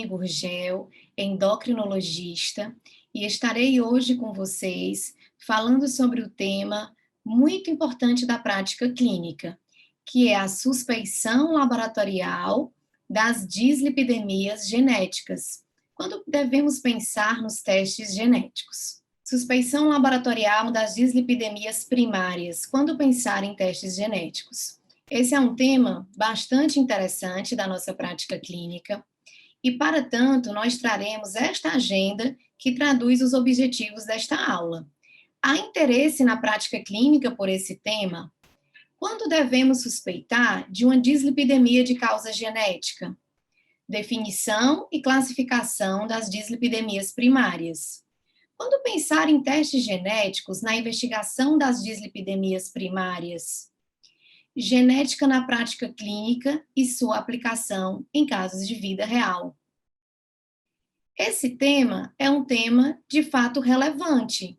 Gurgel, endocrinologista, e estarei hoje com vocês falando sobre o tema muito importante da prática clínica, que é a suspeição laboratorial das dislipidemias genéticas, quando devemos pensar nos testes genéticos. Suspeição laboratorial das dislipidemias primárias, quando pensar em testes genéticos. Esse é um tema bastante interessante da nossa prática clínica e, para tanto, nós traremos esta agenda que traduz os objetivos desta aula. Há interesse na prática clínica por esse tema? Quando devemos suspeitar de uma dislipidemia de causa genética? Definição e classificação das dislipidemias primárias. Quando pensar em testes genéticos na investigação das dislipidemias primárias? Genética na prática clínica e sua aplicação em casos de vida real. Esse tema é um tema de fato relevante.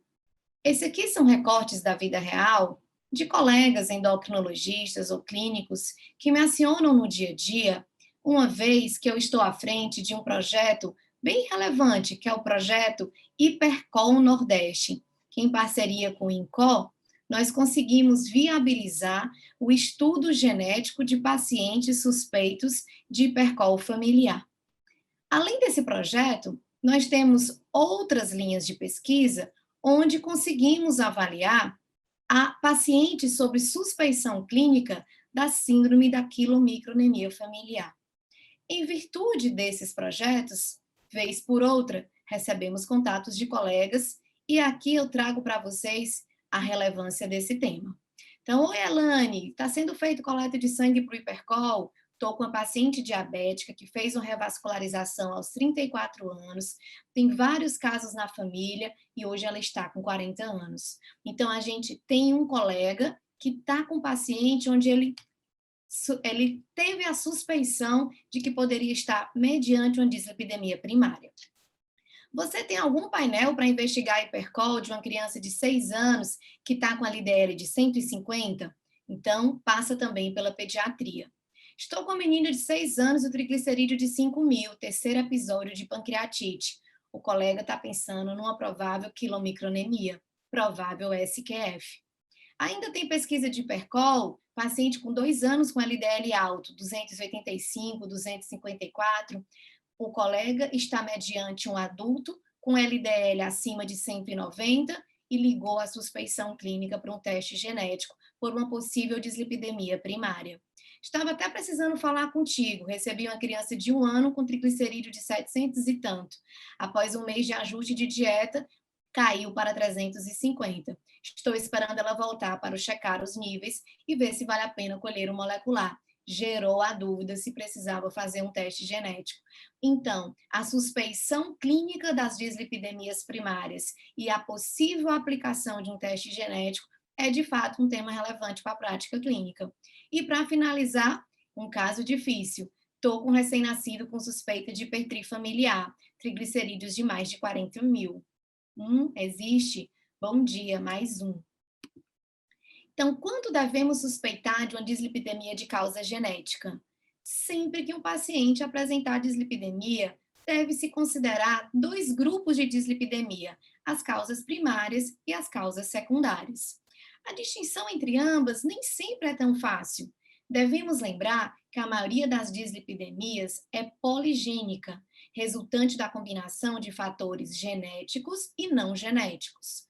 Esse aqui são recortes da vida real de colegas endocrinologistas ou clínicos que me acionam no dia a dia, uma vez que eu estou à frente de um projeto bem relevante, que é o projeto Hipercol Nordeste, que em parceria com o INCO, nós conseguimos viabilizar o estudo genético de pacientes suspeitos de hipercol familiar. Além desse projeto, nós temos outras linhas de pesquisa onde conseguimos avaliar a pacientes sobre suspeição clínica da síndrome da quilomicronemia familiar. Em virtude desses projetos, vez por outra, recebemos contatos de colegas e aqui eu trago para vocês a relevância desse tema. Então, oi, Elane, está sendo feito coleta de sangue para o hipercol? Estou com uma paciente diabética que fez uma revascularização aos 34 anos, tem vários casos na família e hoje ela está com 40 anos. Então, a gente tem um colega que está com um paciente onde ele teve a suspeição de que poderia estar mediante uma dislipidemia primária. Você tem algum painel para investigar a hipercol de uma criança de 6 anos que está com a LDL de 150? Então, passa também pela pediatria. Estou com uma menina de 6 anos e o triglicerídeo de 5.000, terceiro episódio de pancreatite. O colega está pensando numa provável quilomicronemia, provável SQF. Ainda tem pesquisa de hipercol, paciente com 2 anos com LDL alto, 285, 254. O colega está mediante um adulto com LDL acima de 190 e ligou a suspeição clínica para um teste genético por uma possível dislipidemia primária. Estava até precisando falar contigo, recebi uma criança de 1 ano com triglicerídeo de 700 e tanto. Após um mês de ajuste de dieta, caiu para 350. Estou esperando ela voltar para checar os níveis e ver se vale a pena colher o molecular. Gerou a dúvida se precisava fazer um teste genético. Então, a suspeição clínica das dislipidemias primárias e a possível aplicação de um teste genético é, de fato, um tema relevante para a prática clínica. E, para finalizar, um caso difícil. Estou com um recém-nascido com suspeita de hipertrifamiliar, triglicerídeos de mais de 40.000. Existe? Bom dia, mais um. Então, quando devemos suspeitar de uma dislipidemia de causa genética? Sempre que um paciente apresentar dislipidemia, deve-se considerar 2 grupos de dislipidemia, as causas primárias e as causas secundárias. A distinção entre ambas nem sempre é tão fácil. Devemos lembrar que a maioria das dislipidemias é poligênica, resultante da combinação de fatores genéticos e não genéticos.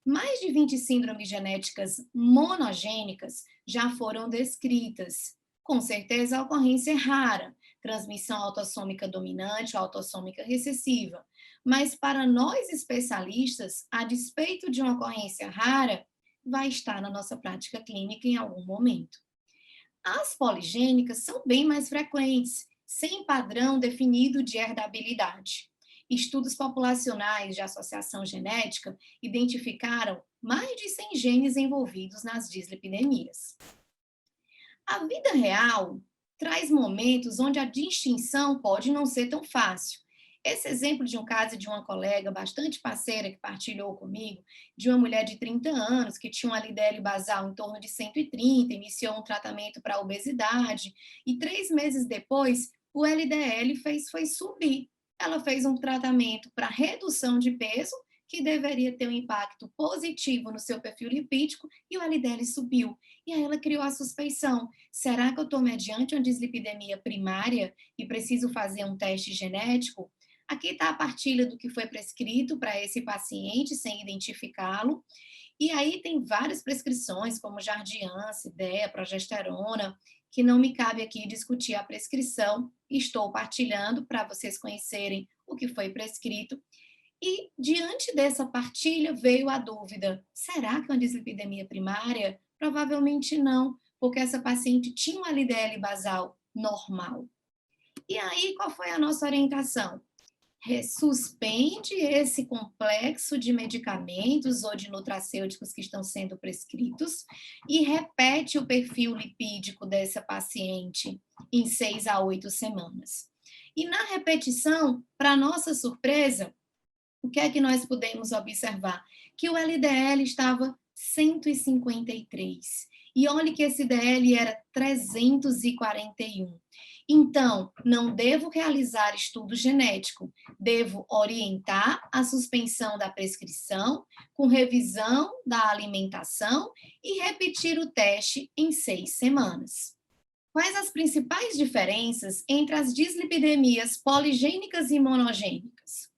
Mais de 20 síndromes genéticas monogênicas já foram descritas. Com certeza, a ocorrência é rara, transmissão autossômica dominante ou autossômica recessiva. Mas para nós especialistas, a despeito de uma ocorrência rara, vai estar na nossa prática clínica em algum momento. As poligênicas são bem mais frequentes, sem padrão definido de herdabilidade. Estudos populacionais de associação genética identificaram mais de 100 genes envolvidos nas dislipidemias. A vida real traz momentos onde a distinção pode não ser tão fácil. Esse exemplo de um caso de uma colega bastante parceira que partilhou comigo, de uma mulher de 30 anos que tinha um LDL basal em torno de 130, iniciou um tratamento para obesidade e 3 meses depois o LDL foi subir. ela fez um tratamento para redução de peso, que deveria ter um impacto positivo no seu perfil lipídico, e o LDL subiu. E aí ela criou a suspeição: será que eu estou mediante uma dislipidemia primária e preciso fazer um teste genético? Aqui está a partilha do que foi prescrito para esse paciente, sem identificá-lo. E aí tem várias prescrições, como Jardiance, Cidéia, progesterona, que não me cabe aqui discutir a prescrição. Estou partilhando para vocês conhecerem o que foi prescrito. E diante dessa partilha veio a dúvida: será que é uma dislipidemia primária? Provavelmente não, porque essa paciente tinha um LDL basal normal. E aí, qual foi a nossa orientação? Suspende esse complexo de medicamentos ou de nutracêuticos que estão sendo prescritos e repete o perfil lipídico dessa paciente em 6 a 8 semanas. E na repetição, para nossa surpresa, o que é que nós pudemos observar? Que o LDL estava 153. E olhe que esse DL era 341. Então, não devo realizar estudo genético, devo orientar a suspensão da prescrição com revisão da alimentação e repetir o teste em 6 semanas. Quais as principais diferenças entre as dislipidemias poligênicas e monogênicas?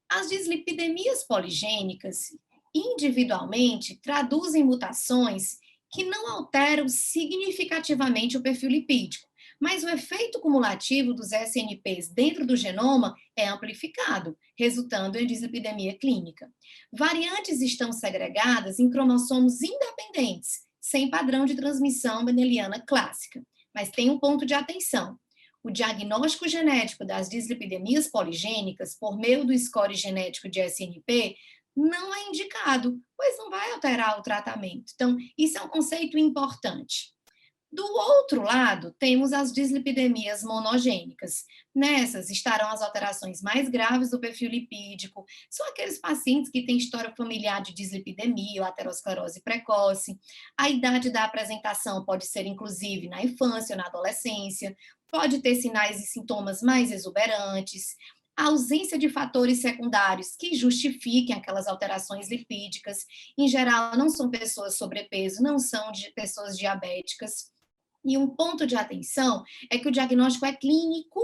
As dislipidemias poligênicas, individualmente, traduzem mutações que não alteram significativamente o perfil lipídico, mas o efeito cumulativo dos SNPs dentro do genoma é amplificado, resultando em dislipidemia clínica. Variantes estão segregadas em cromossomos independentes, sem padrão de transmissão mendeliana clássica. Mas tem um ponto de atenção: o diagnóstico genético das dislipidemias poligênicas por meio do score genético de SNP não é indicado, pois não vai alterar o tratamento. Então, isso é um conceito importante. Do outro lado, temos as dislipidemias monogênicas. Nessas estarão as alterações mais graves do perfil lipídico. São aqueles pacientes que têm história familiar de dislipidemia ou aterosclerose precoce. A idade da apresentação pode ser, inclusive, na infância ou na adolescência. Pode ter sinais e sintomas mais exuberantes. A ausência de fatores secundários que justifiquem aquelas alterações lipídicas. Em geral, não são pessoas sobrepeso, não são pessoas diabéticas. E um ponto de atenção é que o diagnóstico é clínico,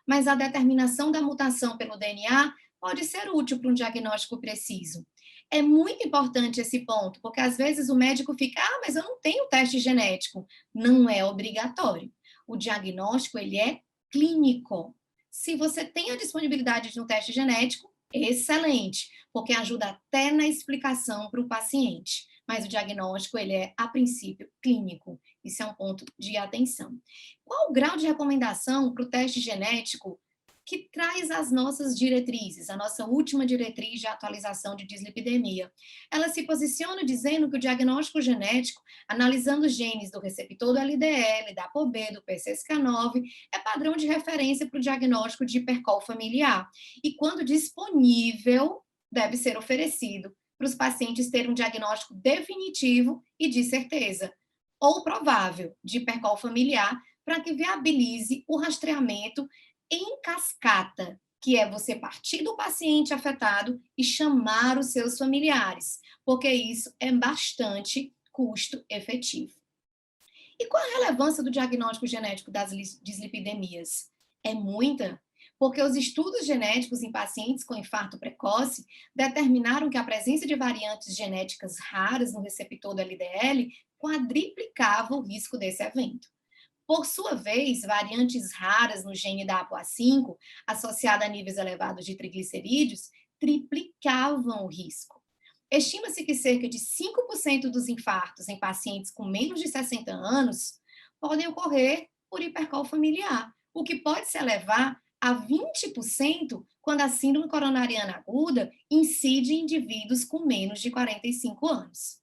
mas a determinação da mutação pelo DNA pode ser útil para um diagnóstico preciso. É muito importante esse ponto, porque às vezes o médico fica: mas eu não tenho teste genético. Não é obrigatório. O diagnóstico, ele é clínico. Se você tem a disponibilidade de um teste genético, excelente, porque ajuda até na explicação para o paciente. Mas o diagnóstico, ele é, a princípio, clínico. Isso é um ponto de atenção. Qual o grau de recomendação para o teste genético que traz as nossas diretrizes, a nossa última diretriz de atualização de dislipidemia? Ela se posiciona dizendo que o diagnóstico genético, analisando os genes do receptor do LDL, da ApoB, do PCSK9, é padrão de referência para o diagnóstico de hipercol familiar. E quando disponível, deve ser oferecido para os pacientes terem um diagnóstico definitivo e de certeza, ou provável, de hipercol familiar, para que viabilize o rastreamento em cascata, que é você partir do paciente afetado e chamar os seus familiares, porque isso é bastante custo efetivo. E qual a relevância do diagnóstico genético das dislipidemias? É muita, porque os estudos genéticos em pacientes com infarto precoce determinaram que a presença de variantes genéticas raras no receptor do LDL quadriplicava o risco desse evento. Por sua vez, variantes raras no gene da ApoA5, associada a níveis elevados de triglicerídeos, triplicavam o risco. Estima-se que cerca de 5% dos infartos em pacientes com menos de 60 anos podem ocorrer por hipercol familiar, o que pode se elevar a 20% quando a síndrome coronariana aguda incide em indivíduos com menos de 45 anos.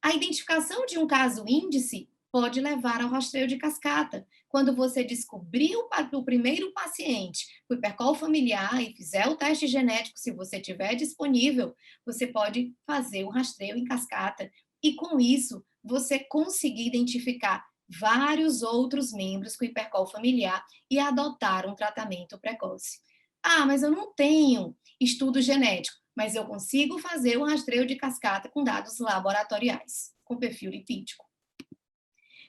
A identificação de um caso índice pode levar ao rastreio de cascata. Quando você descobrir o primeiro paciente com hipercol familiar e fizer o teste genético, se você tiver disponível, você pode fazer o rastreio em cascata e, com isso, você conseguir identificar vários outros membros com hipercol familiar e adotar um tratamento precoce. Ah, mas eu não tenho estudo genético, mas eu consigo fazer o rastreio de cascata com dados laboratoriais, com perfil lipídico.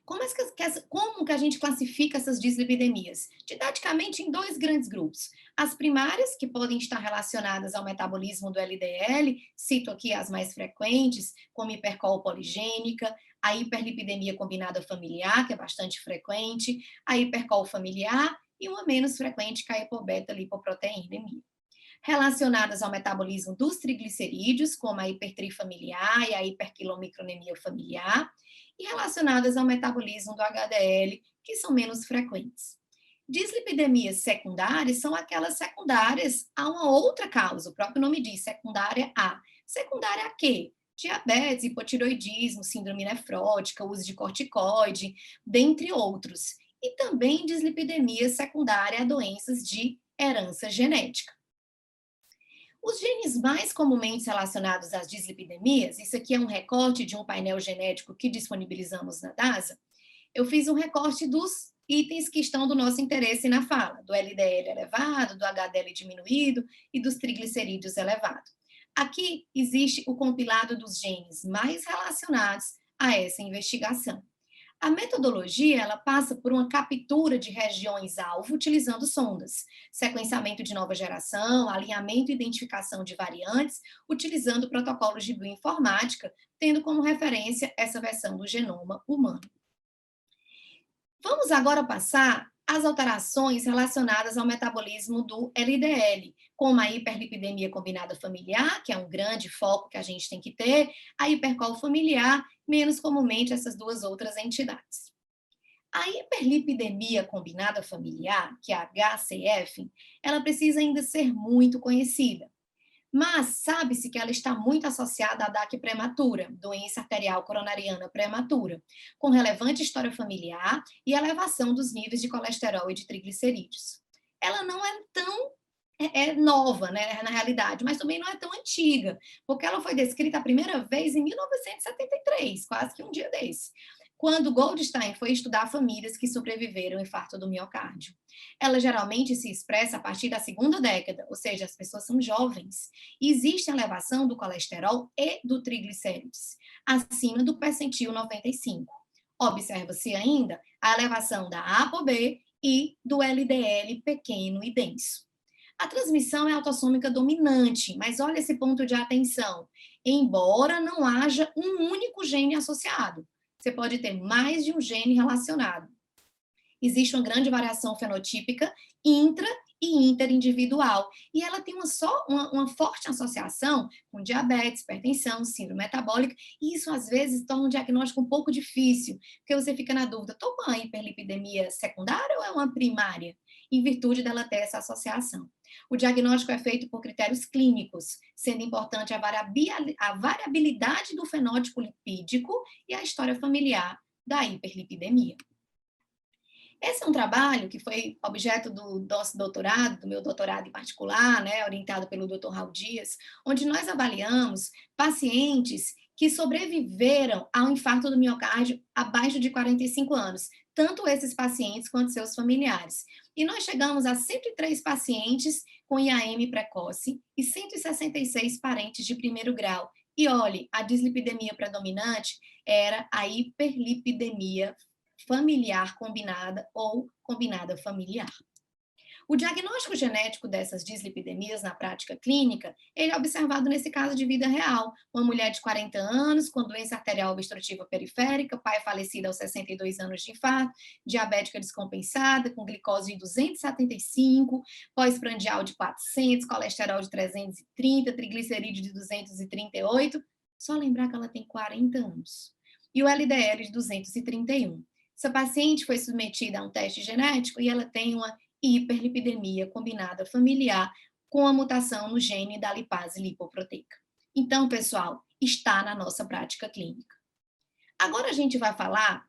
Como que a gente classifica essas dislipidemias? Didaticamente, em dois grandes grupos. As primárias, que podem estar relacionadas ao metabolismo do LDL, cito aqui as mais frequentes, como hipercol poligênica, a hiperlipidemia combinada familiar, que é bastante frequente, a hipercol familiar e uma menos frequente, que é a hipobeta lipoproteinemia. Relacionadas ao metabolismo dos triglicerídeos, como a hipertrifamiliar e a hiperquilomicronemia familiar, e relacionadas ao metabolismo do HDL, que são menos frequentes. Dislipidemias secundárias são aquelas secundárias a uma outra causa, o próprio nome diz, secundária a. Secundária a quê? Diabetes, hipotiroidismo, síndrome nefrótica, uso de corticoide, dentre outros. E também dislipidemia secundária a doenças de herança genética. Os genes mais comumente relacionados às dislipidemias, isso aqui é um recorte de um painel genético que disponibilizamos na DASA, eu fiz um recorte dos itens que estão do nosso interesse na fala, do LDL elevado, do HDL diminuído e dos triglicerídeos elevados. Aqui existe o compilado dos genes mais relacionados a essa investigação. A metodologia, ela passa por uma captura de regiões-alvo utilizando sondas, sequenciamento de nova geração, alinhamento e identificação de variantes, utilizando protocolos de bioinformática, tendo como referência essa versão do genoma humano. Vamos agora passar às alterações relacionadas ao metabolismo do LDL, como a hiperlipidemia combinada familiar, que é um grande foco que a gente tem que ter, a hipercol familiar, menos comumente essas duas outras entidades. A hiperlipidemia combinada familiar, que é a HCF, ela precisa ainda ser muito conhecida. Mas sabe-se que ela está muito associada à DAC prematura, doença arterial coronariana prematura, com relevante história familiar e elevação dos níveis de colesterol e de triglicerídeos. Ela não é tão nova, né, na realidade, mas também não é tão antiga, porque ela foi descrita a primeira vez em 1973, quase que um dia desse, quando Goldstein foi estudar famílias que sobreviveram ao infarto do miocárdio. Ela geralmente se expressa a partir da segunda década, ou seja, as pessoas são jovens. E existe elevação do colesterol e do triglicérides, acima do percentil 95. Observa-se ainda a elevação da ApoB e do LDL pequeno e denso. A transmissão é autossômica dominante, mas olha esse ponto de atenção. Embora não haja um único gene associado, você pode ter mais de um gene relacionado. Existe uma grande variação fenotípica intra e interindividual, e ela tem uma forte associação com diabetes, hipertensão, síndrome metabólica, e isso às vezes torna um diagnóstico um pouco difícil, porque você fica na dúvida, estou com uma hiperlipidemia secundária ou é uma primária? Em virtude dela ter essa associação. O diagnóstico é feito por critérios clínicos, sendo importante a variabilidade do fenótipo lipídico e a história familiar da hiperlipidemia. Esse é um trabalho que foi objeto do nosso doutorado, do meu doutorado em particular, né, orientado pelo Dr. Raul Dias, onde nós avaliamos pacientes que sobreviveram ao infarto do miocárdio abaixo de 45 anos, tanto esses pacientes quanto seus familiares. E nós chegamos a 103 pacientes com IAM precoce e 166 parentes de primeiro grau. E olhe, a dislipidemia predominante era a hiperlipidemia familiar combinada ou combinada familiar. O diagnóstico genético dessas dislipidemias na prática clínica, ele é observado nesse caso de vida real. Uma mulher de 40 anos, com doença arterial obstrutiva periférica, pai falecido aos 62 anos de infarto, diabética descompensada, com glicose de 275, pós-prandial de 400, colesterol de 330, triglicerídeo de 238. Só lembrar que ela tem 40 anos. E o LDL de 231. Essa paciente foi submetida a um teste genético e ela tem uma hiperlipidemia combinada familiar com a mutação no gene da lipase lipoproteica. Então, pessoal, está na nossa prática clínica. Agora a gente vai falar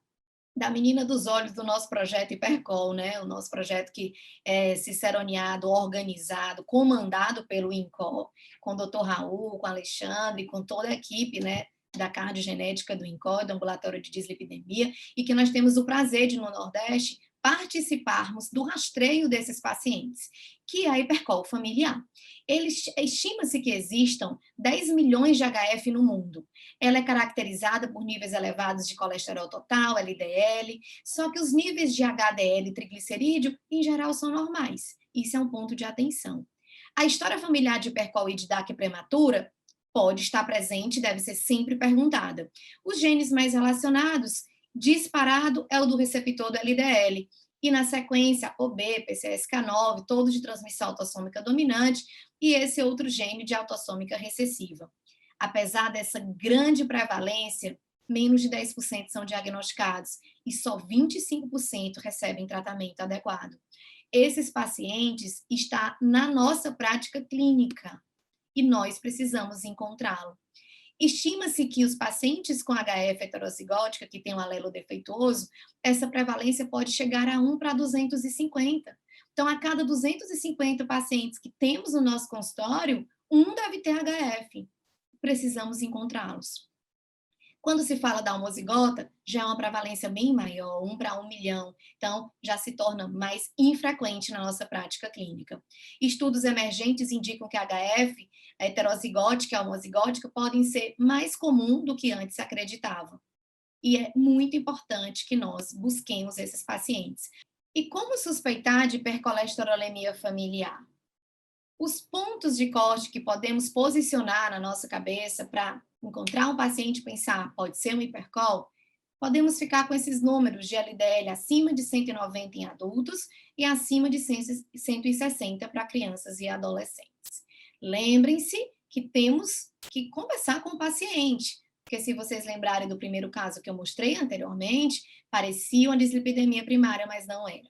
da menina dos olhos do nosso projeto Hipercol, né? O nosso projeto que é ciceroneado, organizado, comandado pelo INCOL, com o Dr. Raul, com o Alexandre, com toda a equipe, né, da cardiogenética do INCOL, do ambulatório de dislipidemia, e que nós temos o prazer de, no Nordeste, participarmos do rastreio desses pacientes, que é a hipercol familiar. Estima-se que existam 10 milhões de HF no mundo. Ela é caracterizada por níveis elevados de colesterol total, LDL, só que os níveis de HDL e triglicerídeo, em geral, são normais. Isso é um ponto de atenção. A história familiar de hipercol e de DAC prematura pode estar presente e deve ser sempre perguntada. Os genes mais relacionados, disparado, é o do receptor do LDL, e na sequência, OB, PCSK9, todos de transmissão autossômica dominante, e esse outro gene de autossômica recessiva. Apesar dessa grande prevalência, menos de 10% são diagnosticados e só 25% recebem tratamento adequado. Esses pacientes estão na nossa prática clínica e nós precisamos encontrá-lo. Estima-se que os pacientes com HF heterozigótica, que tem um alelo defeituoso, essa prevalência pode chegar a 1 para 250. Então, a cada 250 pacientes que temos no nosso consultório, um deve ter HF. Precisamos encontrá-los. Quando se fala da homozigota, já é uma prevalência bem maior, 1 para 1 milhão. Então, já se torna mais infrequente na nossa prática clínica. Estudos emergentes indicam que a HF, a heterozigótica e a homozigótica, podem ser mais comum do que antes se acreditava. E é muito importante que nós busquemos esses pacientes. E como suspeitar de hipercolesterolemia familiar? Os pontos de corte que podemos posicionar na nossa cabeça para encontrar um paciente e pensar, pode ser um hipercol, podemos ficar com esses números de LDL acima de 190 em adultos e acima de 160 para crianças e adolescentes. Lembrem-se que temos que conversar com o paciente, porque se vocês lembrarem do primeiro caso que eu mostrei anteriormente, parecia uma dislipidemia primária, mas não era.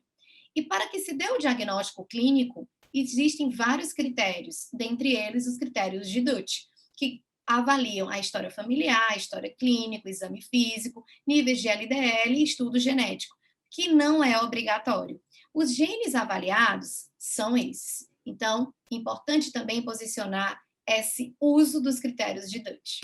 E para que se dê o diagnóstico clínico, existem vários critérios, dentre eles os critérios de Dutch, que avaliam a história familiar, a história clínica, o exame físico, níveis de LDL e estudo genético, que não é obrigatório. Os genes avaliados são esses. Então, importante também posicionar esse uso dos critérios de Dutch.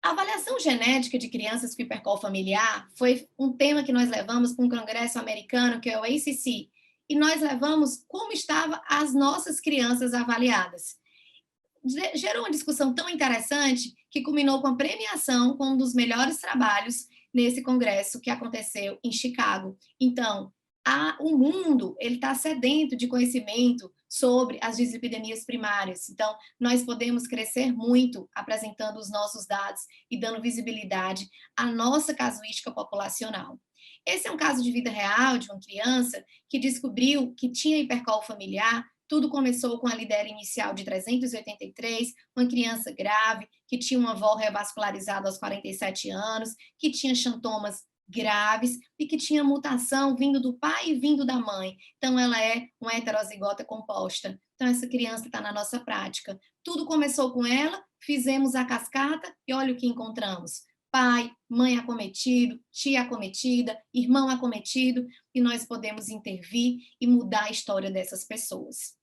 A avaliação genética de crianças com hipercol familiar foi um tema que nós levamos para um congresso americano, que é o ACC, e nós levamos como estavam as nossas crianças avaliadas. Gerou uma discussão tão interessante que culminou com a premiação com um dos melhores trabalhos nesse congresso que aconteceu em Chicago. Então, o mundo ele está sedento de conhecimento sobre as dislipidemias primárias. Então, nós podemos crescer muito apresentando os nossos dados e dando visibilidade à nossa casuística populacional. Esse é um caso de vida real de uma criança que descobriu que tinha hipercol familiar. Tudo começou com a LDL inicial de 383, uma criança grave, que tinha uma avó revascularizada aos 47 anos, que tinha xantomas graves e que tinha mutação vindo do pai e vindo da mãe. Então, ela é uma heterozigota composta. Então, essa criança está na nossa prática. Tudo começou com ela, fizemos a cascata e olha o que encontramos. Pai, mãe acometido, tia acometida, irmão acometido, e nós podemos intervir e mudar a história dessas pessoas.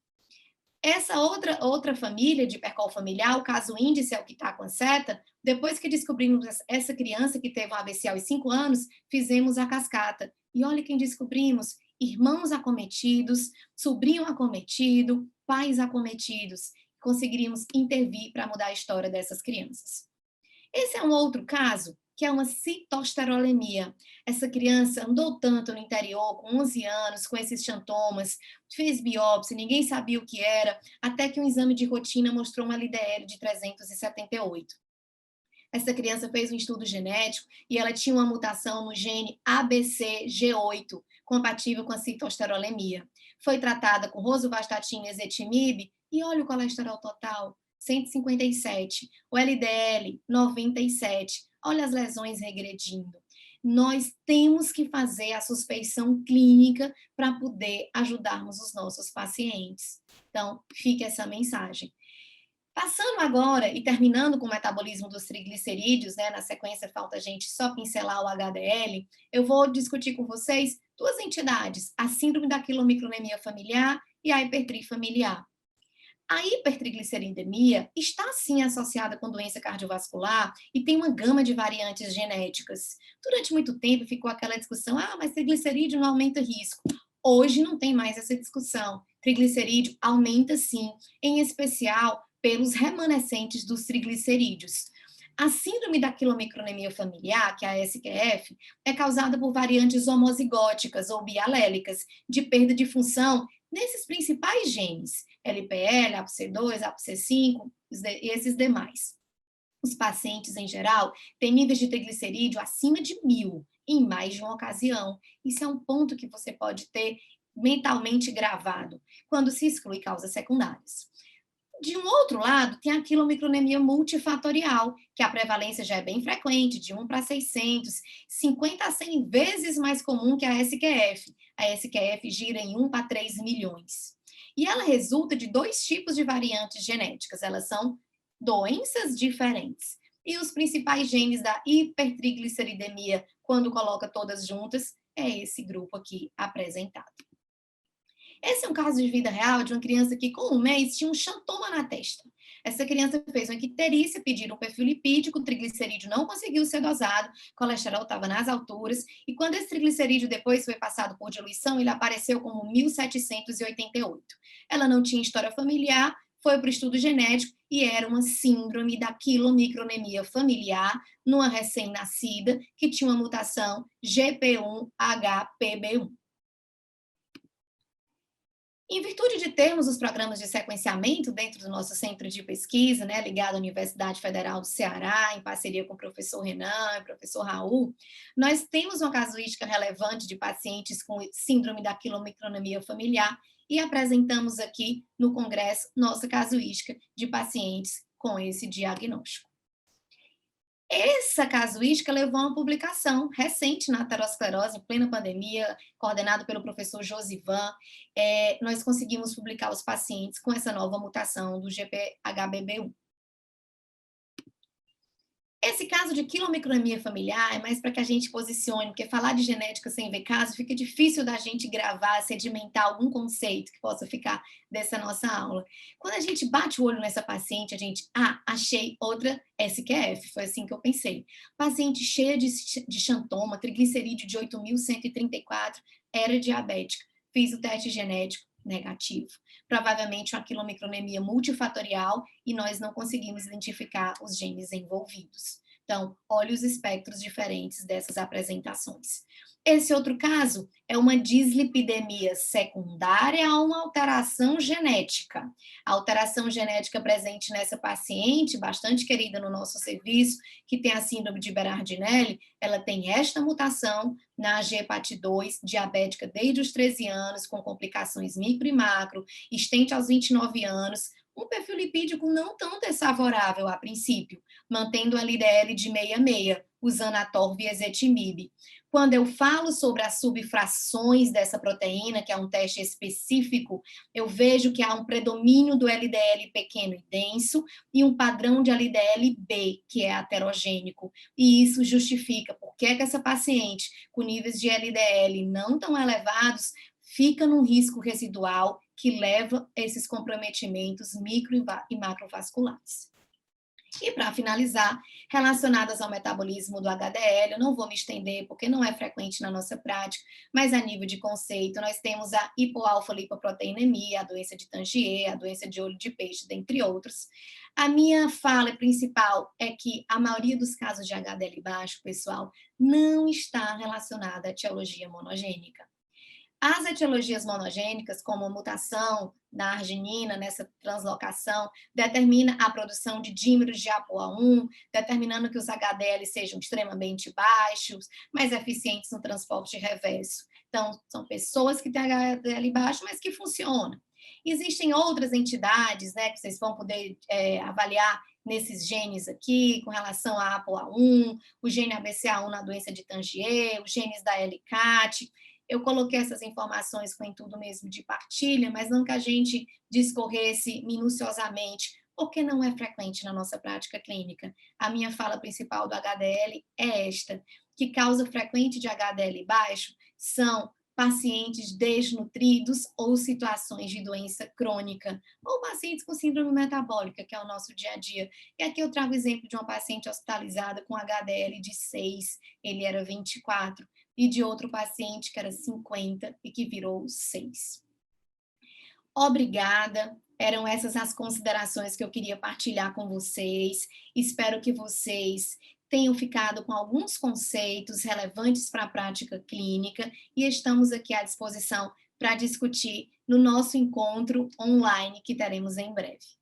Essa outra família de hipercol familiar, o caso índice é o que está com a seta, depois que descobrimos essa criança que teve um AVC aos 5 anos, fizemos a cascata. E olha quem descobrimos, irmãos acometidos, sobrinho acometido, pais acometidos. Conseguiríamos intervir para mudar a história dessas crianças. Esse é um outro caso, que é uma citosterolemia. Essa criança andou tanto no interior, com 11 anos, com esses xantomas, fez biópsia, ninguém sabia o que era, até que um exame de rotina mostrou uma LDL de 378. Essa criança fez um estudo genético e ela tinha uma mutação no gene ABCG8, compatível com a citosterolemia. Foi tratada com rosuvastatina e ezetimibe e olha o colesterol total, 157, o LDL 97, olha as lesões regredindo. Nós temos que fazer a suspeição clínica para poder ajudarmos os nossos pacientes. Então, fica essa mensagem. Passando agora e terminando com o metabolismo dos triglicerídeos, né, na sequência falta a gente só pincelar o HDL, eu vou discutir com vocês duas entidades, a síndrome da quilomicronemia familiar e a hipertrifamiliar. A hipertrigliceridemia está sim associada com doença cardiovascular e tem uma gama de variantes genéticas. Durante muito tempo ficou aquela discussão: ah, mas triglicerídeo não aumenta risco. Hoje não tem mais essa discussão. Triglicerídeo aumenta sim, em especial pelos remanescentes dos triglicerídeos. A síndrome da quilomicronemia familiar, que é a SQF, é causada por variantes homozigóticas ou bialélicas de perda de função nesses principais genes, LPL, APOC2, APOC5 e esses demais. Os pacientes, em geral, têm níveis de triglicerídeo acima de 1.000 em mais de uma ocasião. Isso é um ponto que você pode ter mentalmente gravado quando se exclui causas secundárias. De um outro lado, tem a quilomicronemia multifatorial, que a prevalência já é bem frequente, de 1 para 600, 50 a 100 vezes mais comum que a SQF. A SQF gira em 1 para 3 milhões. E ela resulta de dois tipos de variantes genéticas, elas são doenças diferentes. E os principais genes da hipertrigliceridemia, quando coloca todas juntas, é esse grupo aqui apresentado. Esse é um caso de vida real de uma criança que, com 1 mês, tinha um xantoma na testa. Essa criança fez uma icterícia, pediram um perfil lipídico, o triglicerídeo não conseguiu ser dosado, o colesterol estava nas alturas, e quando esse triglicerídeo depois foi passado por diluição, ele apareceu como 1.788. Ela não tinha história familiar, foi para o estudo genético e era uma síndrome da quilomicronemia familiar numa recém-nascida que tinha uma mutação GP1-HPB1. Em virtude de termos os programas de sequenciamento dentro do nosso centro de pesquisa, né, ligado à Universidade Federal do Ceará, em parceria com o professor Renan e o professor Raul, nós temos uma casuística relevante de pacientes com síndrome da quilomicronemia familiar e apresentamos aqui no congresso nossa casuística de pacientes com esse diagnóstico. Essa casuística levou a uma publicação recente na aterosclerose, em plena pandemia, coordenado pelo professor Josivan. Nós conseguimos publicar os pacientes com essa nova mutação do GPHBB1. Esse caso de quilomicronemia familiar é mais para que a gente posicione, porque falar de genética sem ver caso fica difícil da gente gravar, sedimentar algum conceito que possa ficar dessa nossa aula. Quando a gente bate o olho nessa paciente, a gente, achei outra SQF, foi assim que eu pensei. Paciente cheia de xantoma, triglicerídeo de 8.134, era diabética. Fiz o teste genético negativo. Provavelmente uma quilomicronemia multifatorial e nós não conseguimos identificar os genes envolvidos. Então, olhe os espectros diferentes dessas apresentações. Esse outro caso é uma dislipidemia secundária a uma alteração genética. A alteração genética presente nessa paciente, bastante querida no nosso serviço, que tem a síndrome de Berardinelli, ela tem esta mutação na GEPAT2, diabética desde os 13 anos, com complicações micro e macro, estende aos 29 anos, um perfil lipídico não tão desfavorável a princípio, mantendo a LDL de 6,6, usando a TOR via ezetimibe. Quando eu falo sobre as subfrações dessa proteína, que é um teste específico, eu vejo que há um predomínio do LDL pequeno e denso e um padrão de LDL-B, que é heterogênico. E isso justifica por que essa paciente com níveis de LDL não tão elevados fica num risco residual que leva a esses comprometimentos micro e macrovasculares. E para finalizar, relacionadas ao metabolismo do HDL, eu não vou me estender porque não é frequente na nossa prática, mas a nível de conceito, nós temos a hipoalfa-lipoproteinemia, a doença de Tangier, a doença de olho de peixe, dentre outros. A minha fala principal é que a maioria dos casos de HDL baixo, pessoal, não está relacionada à etiologia monogênica. As etiologias monogênicas, como a mutação da arginina nessa translocação, determina a produção de dímeros de ApoA1, determinando que os HDL sejam extremamente baixos, mais eficientes no transporte reverso. Então, são pessoas que têm HDL baixo, mas que funcionam. Existem outras entidades, né, que vocês vão poder avaliar nesses genes aqui, com relação a ApoA1, o gene ABCA1 na doença de Tangier, os genes da LCAT. Eu coloquei essas informações com o intuito mesmo de partilha, mas não que a gente discorresse minuciosamente, porque não é frequente na nossa prática clínica. A minha fala principal do HDL é esta, que causa frequente de HDL baixo são pacientes desnutridos ou situações de doença crônica, ou pacientes com síndrome metabólica, que é o nosso dia a dia. E aqui eu trago o exemplo de uma paciente hospitalizada com HDL de 6, ele era 24, e de outro paciente que era 50 e que virou 6. Obrigada. Eram essas as considerações que eu queria partilhar com vocês. Espero que vocês tenham ficado com alguns conceitos relevantes para a prática clínica e estamos aqui à disposição para discutir no nosso encontro online que teremos em breve.